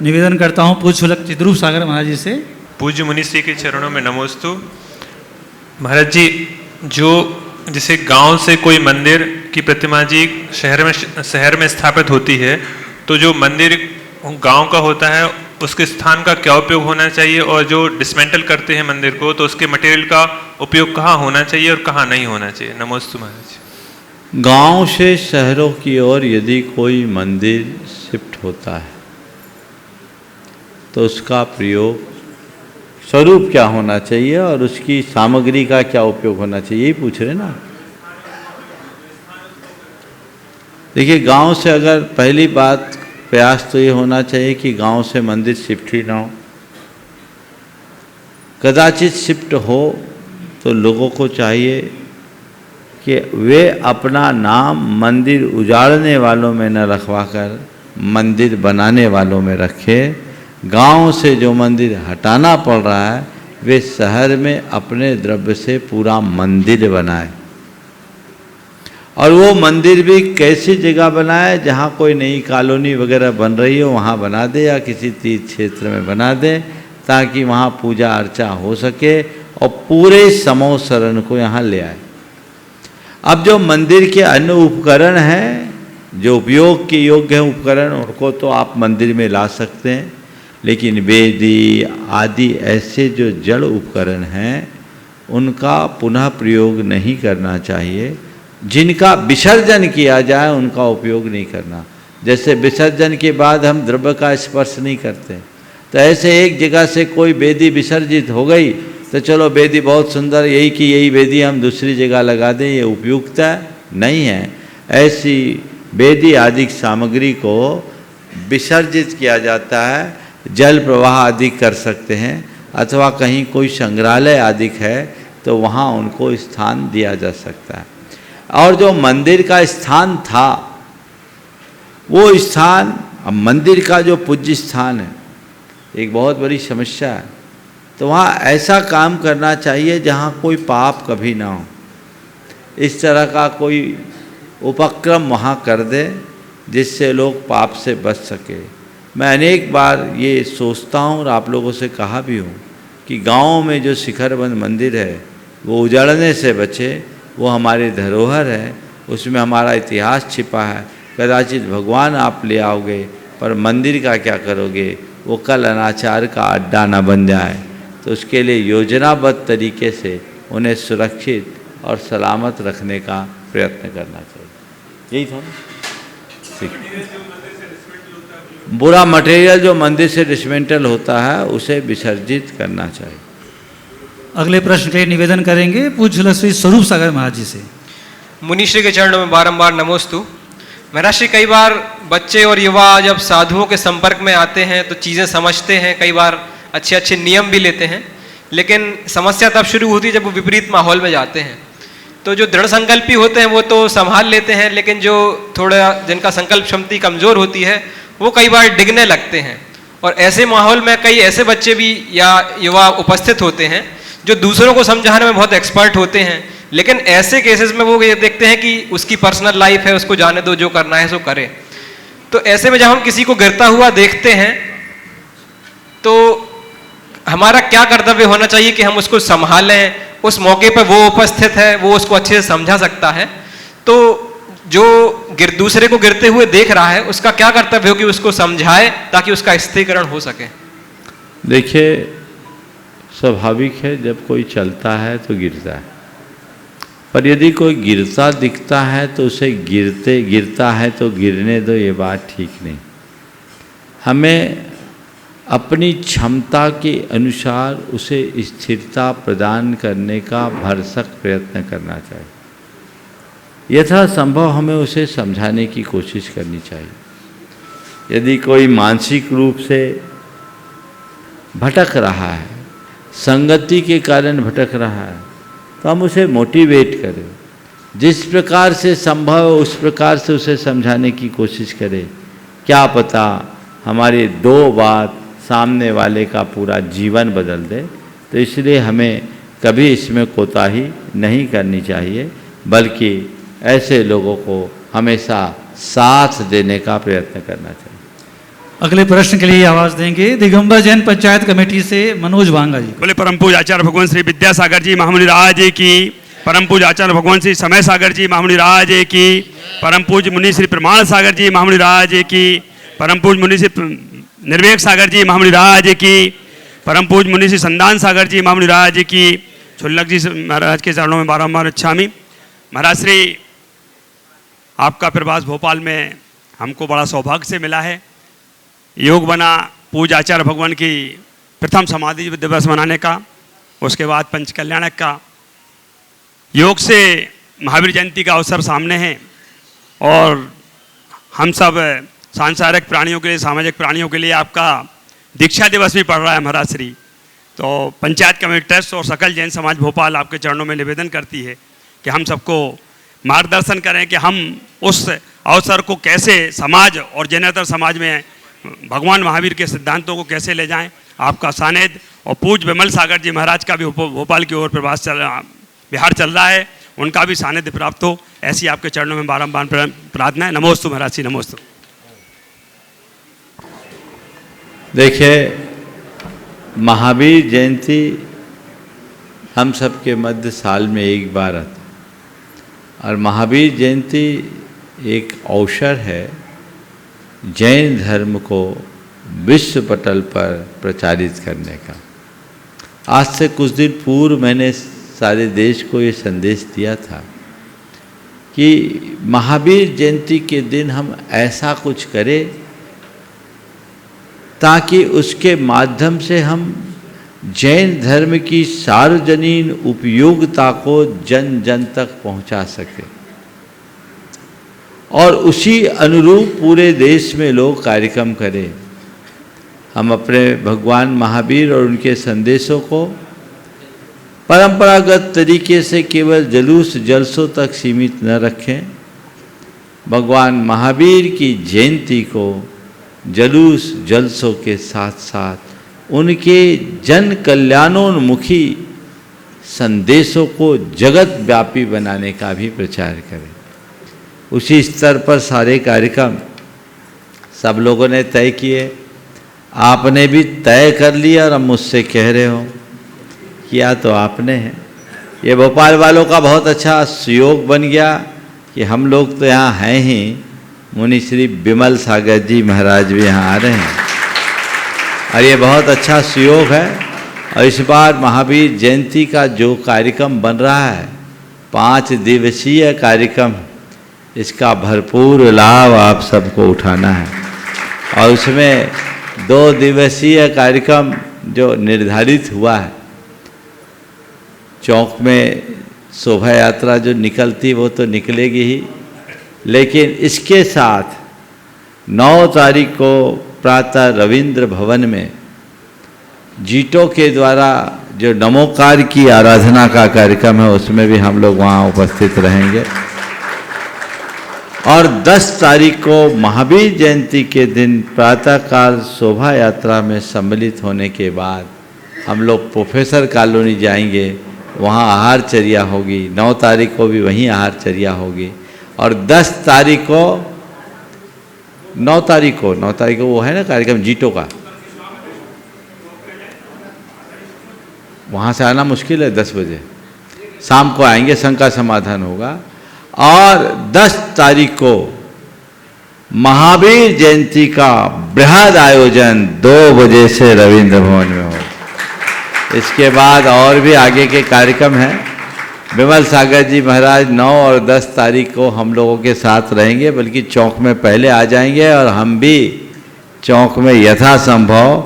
निवेदन करता हूँ पूज्य शुल्क चिद्रूप सागर महाराज जी से। पूज्य मुनिश्री के चरणों में नमोस्तु। महाराज जी, जो जैसे गांव से कोई मंदिर की प्रतिमा जी शहर में स्थापित होती है, तो जो मंदिर गांव का होता है उसके स्थान का क्या उपयोग होना चाहिए, और जो डिसमेंटल करते हैं मंदिर को तो उसके मटेरियल का उपयोग कहाँ होना चाहिए और कहाँ नहीं होना चाहिए। नमोस्तु महाराज। गांव से शहरों की ओर यदि कोई मंदिर शिफ्ट होता है तो उसका प्रयोग स्वरूप क्या होना चाहिए और उसकी सामग्री का क्या उपयोग होना चाहिए, यही पूछ रहे ना। देखिए, गांव से अगर पहली बात प्रयास तो ये होना चाहिए कि गांव से मंदिर शिफ्ट ही ना हो। कदाचित शिफ्ट हो तो लोगों को चाहिए कि वे अपना नाम मंदिर उजाड़ने वालों में न रखवाकर मंदिर बनाने वालों में रखे। गांव से जो मंदिर हटाना पड़ रहा है वे शहर में अपने द्रव्य से पूरा मंदिर बनाए, और वो मंदिर भी कैसी जगह बनाए जहाँ कोई नई कॉलोनी वगैरह बन रही हो वहाँ बना दे, या किसी तीर्थ क्षेत्र में बना दे, ताकि वहाँ पूजा अर्चा हो सके और पूरे समूह शरण को यहाँ ले आए। अब जो मंदिर के अन्य उपकरण हैं, जो उपयोग के योग्य हैं उपकरण, उनको तो आप मंदिर में ला सकते हैं, लेकिन वेदी आदि ऐसे जो जड़ उपकरण हैं उनका पुनः प्रयोग नहीं करना चाहिए। जिनका विसर्जन किया जाए उनका उपयोग नहीं करना। जैसे विसर्जन के बाद हम द्रव्य का स्पर्श नहीं करते, तो ऐसे एक जगह से कोई वेदी विसर्जित हो गई तो चलो वेदी बहुत सुंदर, यही की यही वेदी हम दूसरी जगह लगा दें, ये उपयुक्त नहीं है। ऐसी वेदी आदि सामग्री को विसर्जित किया जाता है, जल प्रवाह आदि कर सकते हैं, अथवा कहीं कोई संग्रहालय आदि है तो वहाँ उनको स्थान दिया जा सकता है। और जो मंदिर का स्थान था वो स्थान, अब मंदिर का जो पूज्य स्थान है एक बहुत बड़ी समस्या है, तो वहाँ ऐसा काम करना चाहिए जहाँ कोई पाप कभी ना हो। इस तरह का कोई उपक्रम वहाँ कर दे जिससे लोग पाप से बच सके। मैं अनेक बार ये सोचता हूँ और आप लोगों से कहा भी हूँ कि गाँव में जो शिखरबंद मंदिर है वो उजड़ने से बचे, वो हमारी धरोहर है, उसमें हमारा इतिहास छिपा है। कदाचित भगवान आप ले आओगे पर मंदिर का क्या करोगे, वो कल अनाचार का अड्डा न बन जाए। तो उसके लिए योजनाबद्ध तरीके से उन्हें सुरक्षित और सलामत रखने का प्रयत्न करना चाहिए। यही था ना? बुरा मटेरियल जो मंदिर से डिसमेंटल होता है उसे विसर्जित करना चाहिए। अगले प्रश्न के लिए निवेदन करेंगे पूज्य श्री स्वरूप सागर महाराज जी से। मुनिश्री के चरणों में बारंबार नमोस्तु। महाराज श्री, कई बार बच्चे और युवा जब साधुओं के संपर्क में आते हैं तो चीज़ें समझते हैं, कई बार अच्छे अच्छे नियम भी लेते हैं, लेकिन समस्या तब शुरू होती है जब वो विपरीत माहौल में जाते हैं। तो जो दृढ़ संकल्पी होते हैं वो तो संभाल लेते हैं, लेकिन जो थोड़ा जिनका संकल्प क्षमता कमज़ोर होती है वो कई बार डिगने लगते हैं। और ऐसे माहौल में कई ऐसे बच्चे भी या युवा उपस्थित होते हैं जो दूसरों को समझाने में बहुत एक्सपर्ट होते हैं, लेकिन ऐसे केसेस में वो ये देखते हैं कि उसकी पर्सनल लाइफ है, उसको जाने दो, जो करना है सो करे। तो ऐसे में जब हम किसी को गिरता हुआ देखते हैं तो हमारा क्या कर्तव्य होना चाहिए कि हम उसको संभालें। उस मौके पर वो उपस्थित है, वो उसको अच्छे से समझा सकता है, तो जो दूसरे को गिरते हुए देख रहा है उसका क्या कर्तव्य हो कि उसको समझाए ताकि उसका स्थिरीकरण हो सके। देखिए, स्वाभाविक है जब कोई चलता है तो गिरता है, पर यदि कोई गिरता दिखता है तो उसे गिरता है तो गिरने दो, ये बात ठीक नहीं। हमें अपनी क्षमता के अनुसार उसे स्थिरता प्रदान करने का भरसक प्रयत्न करना चाहिए। यथासंभव हमें उसे समझाने की कोशिश करनी चाहिए। यदि कोई मानसिक रूप से भटक रहा है, संगति के कारण भटक रहा है, तो हम उसे मोटिवेट करें, जिस प्रकार से संभव है उस प्रकार से उसे समझाने की कोशिश करें। क्या पता हमारी दो बात सामने वाले का पूरा जीवन बदल दे। तो इसलिए हमें कभी इसमें कोताही नहीं करनी चाहिए, बल्कि ऐसे लोगों को हमेशा साथ देने का प्रयत्न करना चाहिए। अगले प्रश्न के लिए आवाज देंगे दिगंबर जैन पंचायत कमेटी से मनोज वांगा जी। बोले परम पूज्य आचार्य भगवान श्री विद्यासागर जी महामुनि राज की, परम पूज्य आचार्य भगवान श्री समय सागर जी महामुनि राज की, परम पूज्य मुनि श्री प्रमाण सागर जी महामुनि राज की, परम पूज्य मुनि श्री निर्वेक सागर जी महामुनि राज की, परम पूज्य मुनि श्री संदान सागर जी महामुनि राज की, छुल्लक जी महाराज के चरणों में बारंबार इच्छामी। महाराज श्री, आपका प्रवास भोपाल में हमको बड़ा सौभाग्य से मिला है। योग बना पूज्य आचार्य भगवान की प्रथम समाधि दिवस मनाने का, उसके बाद पंच कल्याणक का, योग से महावीर जयंती का अवसर सामने है और हम सब सांसारिक प्राणियों के लिए, सामाजिक प्राणियों के लिए आपका दीक्षा दिवस भी पड़ रहा है महाराज श्री। तो पंचायत कमेटी ट्रस्ट और सकल जैन समाज भोपाल आपके चरणों में निवेदन करती है कि हम सबको मार्गदर्शन करें कि हम उस अवसर को कैसे समाज और जैनेतर समाज में भगवान महावीर के सिद्धांतों को कैसे ले जाएं। आपका सानिध्य और पूज्य विमल सागर जी महाराज का भी भोपाल की ओर प्रवास बिहार चल रहा है, उनका भी सानिध्य प्राप्त हो, ऐसी आपके चरणों में बारंबार प्रार्थना है। नमोस्तु महाराज जी, नमोस्तु। देखिए, महावीर जयंती हम सबके मध्य साल में एक बार आता, और महावीर जयंती एक अवसर है जैन धर्म को विश्व पटल पर प्रचारित करने का। आज से कुछ दिन पूर्व मैंने सारे देश को ये संदेश दिया था कि महावीर जयंती के दिन हम ऐसा कुछ करें ताकि उसके माध्यम से हम जैन धर्म की सार्वजनीन उपयोगिता को जन जन तक पहुंचा सके और उसी अनुरूप पूरे देश में लोग कार्यक्रम करें। हम अपने भगवान महावीर और उनके संदेशों को परंपरागत तरीके से केवल जुलूस जलसों तक सीमित न रखें। भगवान महावीर की जयंती को जुलूस जलसों के साथ साथ उनके जन कल्याणोन्मुखी संदेशों को जगत व्यापी बनाने का भी प्रचार करें। उसी स्तर पर सारे कार्यक्रम सब लोगों ने तय किए, आपने भी तय कर लिया और अब मुझसे कह रहे हो, किया तो आपने है। ये भोपाल वालों का बहुत अच्छा सुयोग बन गया कि हम लोग तो यहाँ हैं ही, मुनि श्री बिमल सागर जी महाराज भी यहाँ आ रहे हैं और ये बहुत अच्छा सुयोग है। और इस बार महावीर जयंती का जो कार्यक्रम बन रहा है 5 दिवसीय कार्यक्रम, इसका भरपूर लाभ आप सबको उठाना है। और उसमें 2 दिवसीय कार्यक्रम जो निर्धारित हुआ है, चौक में शोभा यात्रा जो निकलती वो तो निकलेगी ही, लेकिन इसके साथ 9 तारीख को प्रातः रविंद्र भवन में जीटो के द्वारा जो नमोकार की आराधना का कार्यक्रम है उसमें भी हम लोग वहाँ उपस्थित रहेंगे। और 10 तारीख को महावीर जयंती के दिन प्रातःकाल शोभा यात्रा में सम्मिलित होने के बाद हम लोग प्रोफेसर कॉलोनी जाएंगे, वहाँ आहारचर्या होगी। 9 तारीख को भी वहीं आहारचर्या होगी। और 10 तारीख को 9 तारीख को वो है ना कार्यक्रम जीटो का, वहाँ से आना मुश्किल है। 10 बजे शाम को आएंगे, शंका समाधान होगा। और 10 तारीख को महावीर जयंती का बृहद आयोजन 2 बजे से रविंद्र भवन में होगा। इसके बाद और भी आगे के कार्यक्रम हैं। विमल सागर जी महाराज 9 और 10 तारीख को हम लोगों के साथ रहेंगे, बल्कि चौक में पहले आ जाएंगे और हम भी चौक में यथासंभव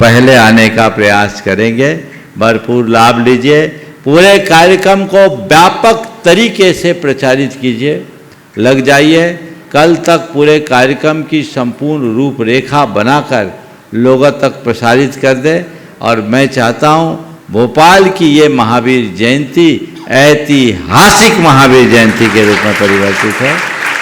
पहले आने का प्रयास करेंगे। भरपूर लाभ लीजिए, पूरे कार्यक्रम को व्यापक तरीके से प्रचारित कीजिए, लग जाइए। कल तक पूरे कार्यक्रम की संपूर्ण रूपरेखा बनाकर लोगों तक प्रसारित कर दे। और मैं चाहता हूँ भोपाल की ये महावीर जयंती ऐतिहासिक महावीर जयंती के रूप में परिवर्तित है।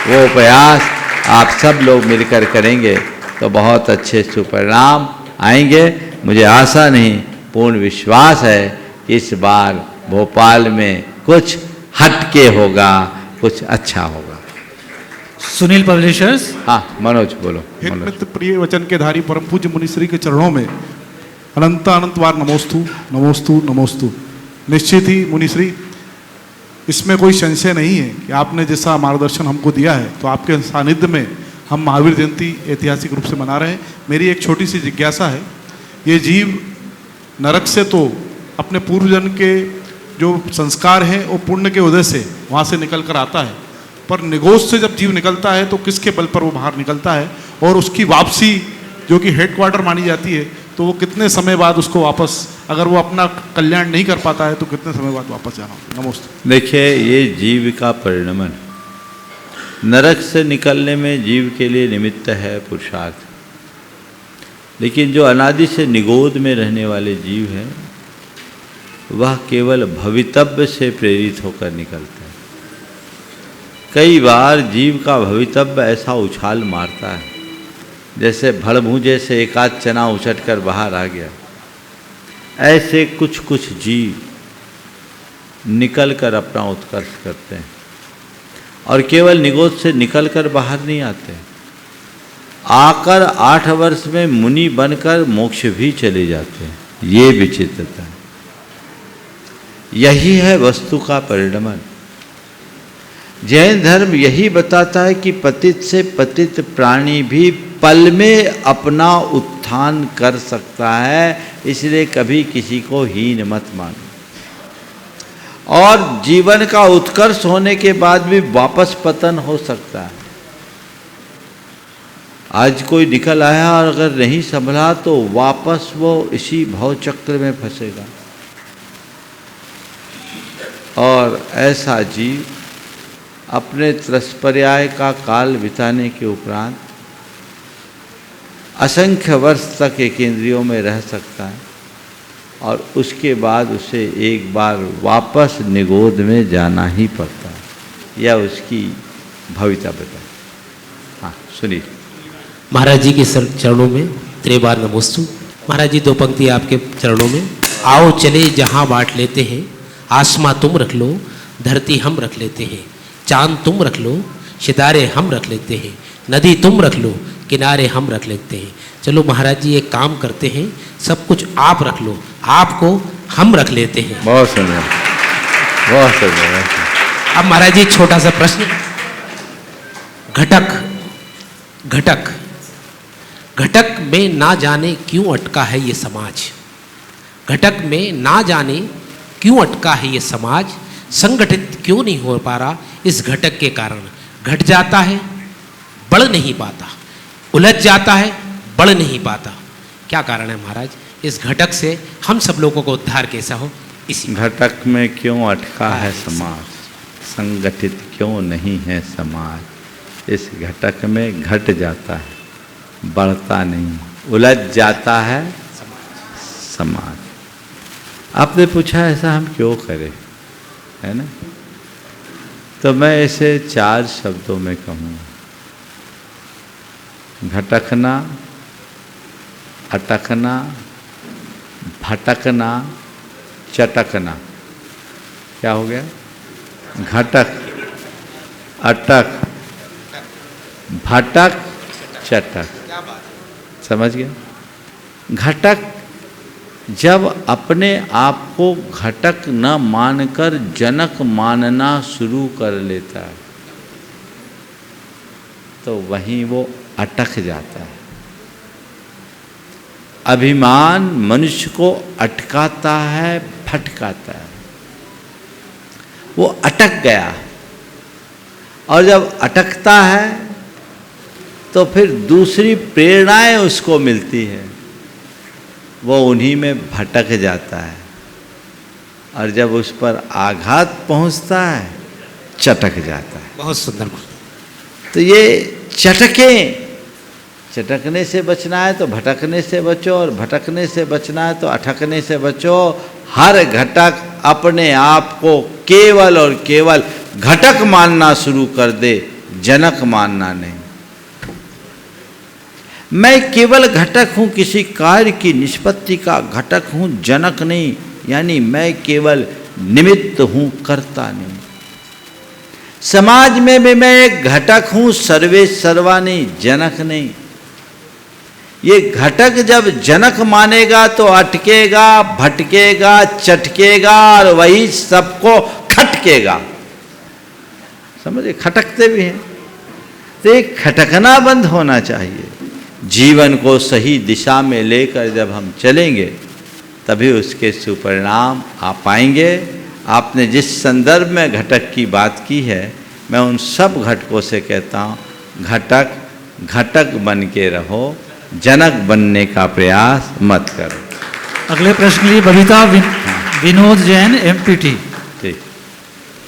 वो प्रयास आप सब लोग मिलकर करेंगे तो बहुत अच्छे सुपरिणाम आएंगे। मुझे आशा नहीं, पूर्ण विश्वास है कि इस बार भोपाल में कुछ हटके होगा, कुछ अच्छा होगा। सुनील पब्लिशर्स। हाँ मनोज बोलो। हित मित्र प्रिय वचन के धारी परम पूज्य मुनिश्री के चरणों में अनंत अनंत बार नमोस्तु नमोस्तु नमोस्तु। निश्चित ही मुनिश्री, इसमें कोई संशय नहीं है कि आपने जैसा मार्गदर्शन हमको दिया है तो आपके सानिध्य में हम महावीर जयंती ऐतिहासिक रूप से मना रहे हैं। मेरी एक छोटी सी जिज्ञासा है, ये जीव नरक से तो अपने पूर्वजन्म के जो संस्कार हैं वो पुण्य के उदय से वहाँ से निकल कर आता है, पर निगोस से जब जीव निकलता है तो किसके बल पर वो बाहर निकलता है और उसकी वापसी जो कि हेडक्वार्टर मानी जाती है तो वो कितने समय बाद उसको वापस, अगर वो अपना कल्याण नहीं कर पाता है तो कितने समय बाद वापस जाना? नमस्ते। देखिए, ये जीव का परिणमन नरक से निकलने में जीव के लिए निमित्त है पुरुषार्थ, लेकिन जो अनादि से निगोद में रहने वाले जीव हैं वह केवल भवितव्य से प्रेरित होकर निकलता है। कई बार जीव का भवितव्य ऐसा उछाल मारता है जैसे भड़भूजे से एक आध चना उछट कर बाहर आ गया। ऐसे कुछ कुछ जीव निकल कर अपना उत्कर्ष करते हैं और केवल निगोद से निकल कर बाहर नहीं आते, आकर 8 वर्ष में मुनि बनकर मोक्ष भी चले जाते हैं। ये विचित्रता है। यही है वस्तु का परिणमन। जैन धर्म यही बताता है कि पतित से पतित प्राणी भी पल में अपना उत्थान कर सकता है, इसलिए कभी किसी को हीन मत मानो। और जीवन का उत्कर्ष होने के बाद भी वापस पतन हो सकता है। आज कोई निकल आया और अगर नहीं संभला तो वापस वो इसी भव चक्र में फंसेगा। और ऐसा जीव अपने त्रस्पर्याय का काल बिताने के उपरांत असंख्य वर्ष तक एक इंद्रियों में रह सकता है और उसके बाद उसे एक बार वापस निगोद में जाना ही पड़ता है। यह उसकी भवितव्य है। हाँ सुनिए। महाराज जी के चरणों में त्रिबार नमोस्तु। महाराज जी दो पंक्ति आपके चरणों में। आओ चले जहाँ बांट लेते हैं, आसमां तुम रख लो, धरती हम रख लेते हैं, चांद तुम रख लो, सितारे हम रख लेते हैं, नदी तुम रख लो, किनारे हम रख लेते हैं। चलो महाराज जी एक काम करते हैं, सब कुछ आप रख लो, आपको हम रख लेते हैं। बहुत सुंदर, बहुत सुंदर। अब महाराज जी छोटा सा प्रश्न। घटक घटक घटक में ना जाने क्यों अटका है ये समाज। घटक में ना जाने क्यों अटका है ये समाज, संगठित क्यों नहीं हो पा रहा इस घटक के कारण। घट जाता है, बढ़ नहीं पाता, उलझ जाता है, बढ़ नहीं पाता। क्या कारण है महाराज? इस घटक से हम सब लोगों को उद्धार कैसा हो? इसी घटक में क्यों अटका है समाज, संगठित क्यों नहीं है समाज। इस घटक में घट जाता है, बढ़ता नहीं, उलझ जाता है समाज। आपने पूछा ऐसा हम क्यों करें, है ना? तो मैं इसे 4 शब्दों में कहूँगा। घटकना, अटकना, भटकना, चटकना। क्या हो गया? घटक, अटक, भटक, चटक। समझ गया? घटक जब अपने आप को घटक न मानकर जनक मानना शुरू कर लेता है तो वहीं वो अटक जाता है। अभिमान मनुष्य को अटकाता है, भटकाता है। वो अटक गया और जब अटकता है तो फिर दूसरी प्रेरणाएं उसको मिलती है, वो उन्हीं में भटक जाता है और जब उस पर आघात पहुंचता है चटक जाता है। बहुत सुंदर। तो ये चटकने से बचना है तो भटकने से बचो, और भटकने से बचना है तो अटकने से बचो। हर घटक अपने आप को केवल और केवल घटक मानना शुरू कर दे, जनक मानना नहीं। मैं केवल घटक हूँ, किसी कार्य की निष्पत्ति का घटक हूँ, जनक नहीं। यानी मैं केवल निमित्त हूँ, करता नहीं। समाज में भी मैं एक घटक हूँ, सर्वे सर्वा नहीं, जनक नहीं। ये घटक जब जनक मानेगा तो अटकेगा, भटकेगा, चटकेगा और वही सबको खटकेगा। समझे? खटकते भी हैं। तो एक खटकना बंद होना चाहिए। जीवन को सही दिशा में लेकर जब हम चलेंगे तभी उसके सुपरिणाम आ पाएंगे। आपने जिस संदर्भ में घटक की बात की है, मैं उन सब घटकों से कहता हूँ, घटक घटक बन के रहो, जनक बनने का प्रयास मत करो। अगले प्रश्न के लिए बबीता विनोद जैन एमपीटी। ठीक।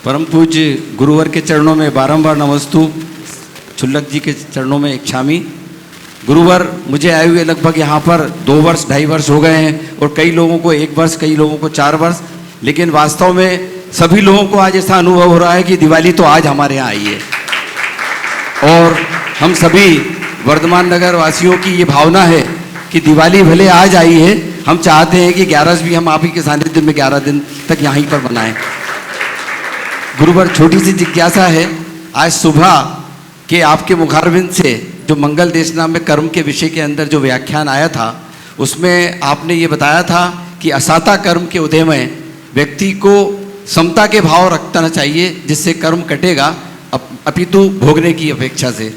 परम पूज्य गुरुवर के चरणों में बारंबार नमस्तु। छुल्लक जी के चरणों में इच्छामी। गुरुवर, मुझे आए हुए लगभग यहाँ पर 2 वर्ष 2.5 वर्ष हो गए हैं और कई लोगों को 1 वर्ष, कई लोगों को 4 वर्ष, लेकिन वास्तव में सभी लोगों को आज ऐसा अनुभव हो रहा है कि दिवाली तो आज हमारे यहाँ आई है। और हम सभी वर्धमान नगर वासियों की ये भावना है कि दिवाली भले आज आई है, हम चाहते हैं कि 11 भी हम आप ही के सानिध्य में 11 दिन तक यहीं पर मनाएं। गुरुवर, छोटी सी जिज्ञासा है। आज सुबह के आपके मुखारबिंद से जो मंगल देशना में कर्म के विषय के अंदर जो व्याख्यान आया था, उसमें आपने ये बताया था कि असाता कर्म के उदय में व्यक्ति को समता के भाव रखना चाहिए, जिससे कर्म कटेगा अपितु भोगने की अपेक्षा से।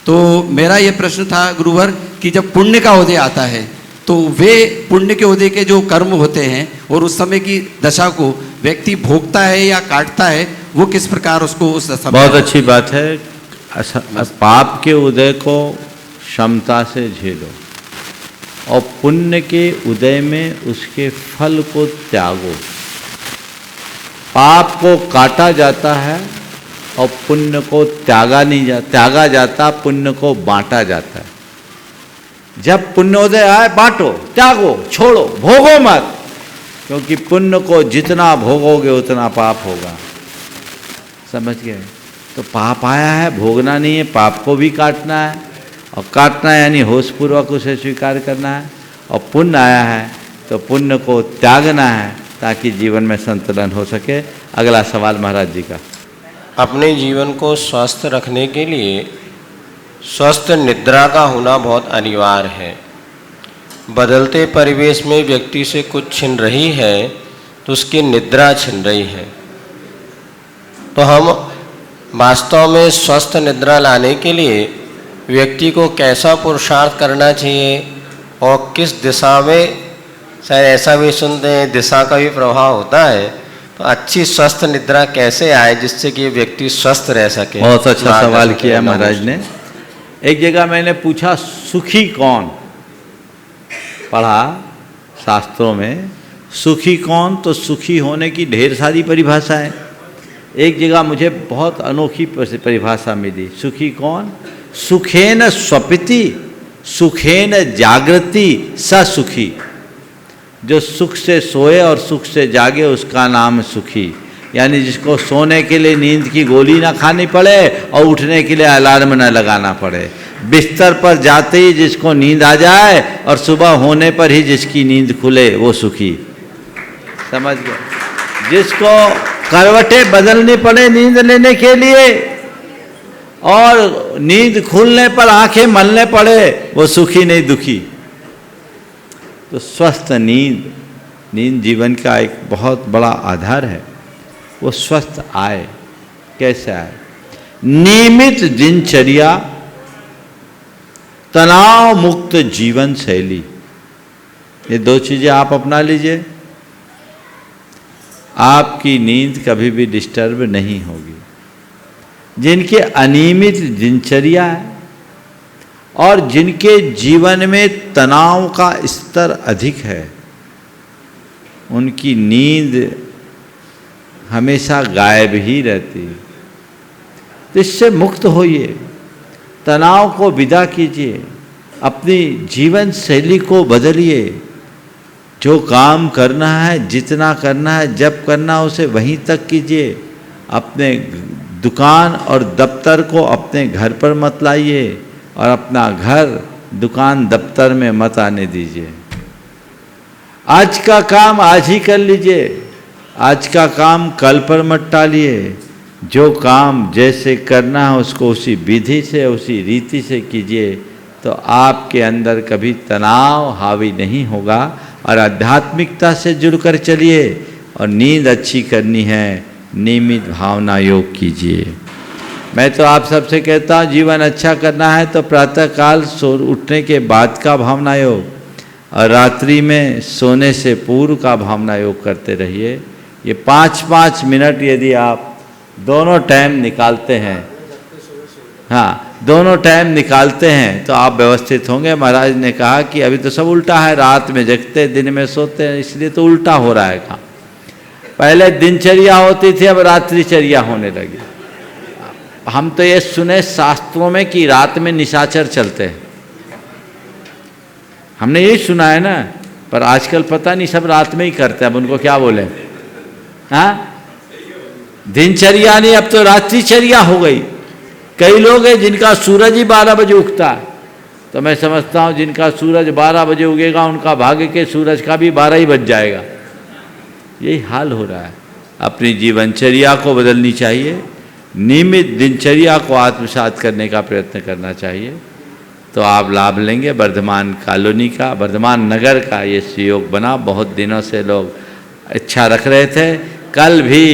तो मेरा ये प्रश्न था गुरुवर कि जब पुण्य का उदय आता है तो वे पुण्य के उदय के जो कर्म होते हैं और उस समय की दशा को व्यक्ति भोगता है या काटता है, वो किस प्रकार उसको उस दशा में। बहुत अच्छी बात है। पाप के उदय को क्षमता से झेलो और पुण्य के उदय में उसके फल को त्यागो। पाप को काटा जाता है और पुण्य को त्यागा जाता, पुण्य को बांटा जाता है। जब पुण्योदय आए बांटो, त्यागो, छोड़ो, भोगो मत, क्योंकि पुण्य को जितना भोगोगे उतना पाप होगा। समझ गए? तो पाप आया है, भोगना नहीं है, पाप को भी काटना है, और काटना यानी होशपूर्वक उसे स्वीकार करना है। और पुण्य आया है तो पुण्य को त्यागना है ताकि जीवन में संतुलन हो सके। अगला सवाल महाराज जी का। अपने जीवन को स्वस्थ रखने के लिए स्वस्थ निद्रा का होना बहुत अनिवार्य है। बदलते परिवेश में व्यक्ति से कुछ छिन रही है तो उसकी निद्रा छिन रही है। तो हम वास्तव में स्वस्थ निद्रा लाने के लिए व्यक्ति को कैसा पुरुषार्थ करना चाहिए और किस दिशा में, शायद ऐसा भी सुनते हैं दिशा का भी प्रभाव होता है, तो अच्छी स्वस्थ निद्रा कैसे आए जिससे कि व्यक्ति स्वस्थ रह सके। बहुत अच्छा सवाल किया महाराज ने। एक जगह मैंने पूछा सुखी कौन, पढ़ा शास्त्रों में सुखी कौन, तो सुखी होने की ढेर सारी परिभाषाएं। एक जगह मुझे बहुत अनोखी परिभाषा मिली। सुखी कौन? सुखेन स्वपिति सुखेन जागृति स सुखी। जो सुख से सोए और सुख से जागे उसका नाम सुखी। यानी जिसको सोने के लिए नींद की गोली ना खानी पड़े और उठने के लिए अलार्म ना लगाना पड़े। बिस्तर पर जाते ही जिसको नींद आ जाए और सुबह होने पर ही जिसकी नींद खुले, वो सुखी। समझ गए? जिसको करवटें बदलनी पड़े नींद लेने के लिए और नींद खुलने पर आंखें मलने पड़े, वो सुखी नहीं दुखी। तो स्वस्थ नींद जीवन का एक बहुत बड़ा आधार है। वो स्वस्थ आए, कैसे आए? नियमित दिनचर्या, तनाव मुक्त जीवन शैली, ये दो चीजें आप अपना लीजिए, आपकी नींद कभी भी डिस्टर्ब नहीं होगी। जिनके अनियमित दिनचर्या है और जिनके जीवन में तनाव का स्तर अधिक है, उनकी नींद हमेशा गायब ही रहती है। तो इससे मुक्त होइए, तनाव को विदा कीजिए, अपनी जीवन शैली को बदलिए। जो काम करना है, जितना करना है, जब करना है उसे वहीं तक कीजिए। अपने दुकान और दफ्तर को अपने घर पर मत लाइए और अपना घर दुकान दफ्तर में मत आने दीजिए। आज का काम आज ही कर लीजिए, आज का काम कल पर मत टालिए। जो काम जैसे करना है उसको उसी विधि से, उसी रीति से कीजिए, तो आपके अंदर कभी तनाव हावी नहीं होगा। और आध्यात्मिकता से जुड़कर चलिए। और नींद अच्छी करनी है, नियमित भावना योग कीजिए। मैं तो आप सबसे कहता हूँ, जीवन अच्छा करना है तो प्रातःकाल उठने के बाद का भावना योग और रात्रि में सोने से पूर्व का भावना योग करते रहिए। ये 5-5 मिनट यदि आप दोनों टाइम निकालते हैं, हाँ दोनों टाइम निकालते हैं, तो आप व्यवस्थित होंगे। महाराज ने कहा कि अभी तो सब उल्टा है, रात में जगते दिन में सोते हैं, इसलिए तो उल्टा हो रहा है काम। पहले दिनचर्या होती थी, अब रात्रिचर्या होने लगी। हम तो ये सुने शास्त्रों में कि रात में निशाचर चलते हैं, हमने यही सुना है ना, पर आजकल पता नहीं सब रात में ही करते हैं। अब उनको क्या बोले? हाँ, दिनचर्या नहीं, अब तो रात्रिचर्या हो गई। कई लोग हैं जिनका सूरज ही 12 बजे उगता है, तो मैं समझता हूँ जिनका सूरज 12 बजे उगेगा उनका भाग्य के सूरज का भी 12 ही बज जाएगा। यही हाल हो रहा है। अपनी जीवनचर्या को बदलनी चाहिए, नियमित दिनचर्या को आत्मसात करने का प्रयत्न करना चाहिए, तो आप लाभ लेंगे। वर्धमान कॉलोनी का, वर्धमान नगर का ये सहयोग बना। बहुत दिनों से लोग इच्छा रख रहे थे, कल भी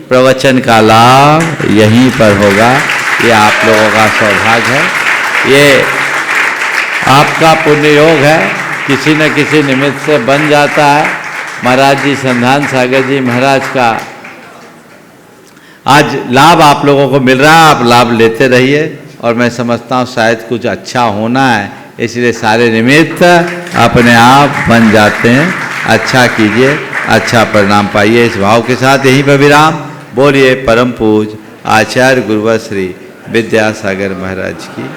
प्रवचन का लाभ यहीं पर होगा। ये आप लोगों का सौभाग्य है, ये आपका पुण्य योग है, किसी न किसी निमित्त से बन जाता है। महाराज जी संधान सागर जी महाराज का आज लाभ आप लोगों को मिल रहा है, आप लाभ लेते रहिए। और मैं समझता हूँ शायद कुछ अच्छा होना है, इसलिए सारे निमित्त अपने आप बन जाते हैं। अच्छा कीजिए, अच्छा परिणाम पाइए। इस भाव के साथ यहीं पर विराम। बोलिए परम पूज आचार्य गुरुवर श्री विद्यासागर महाराज की।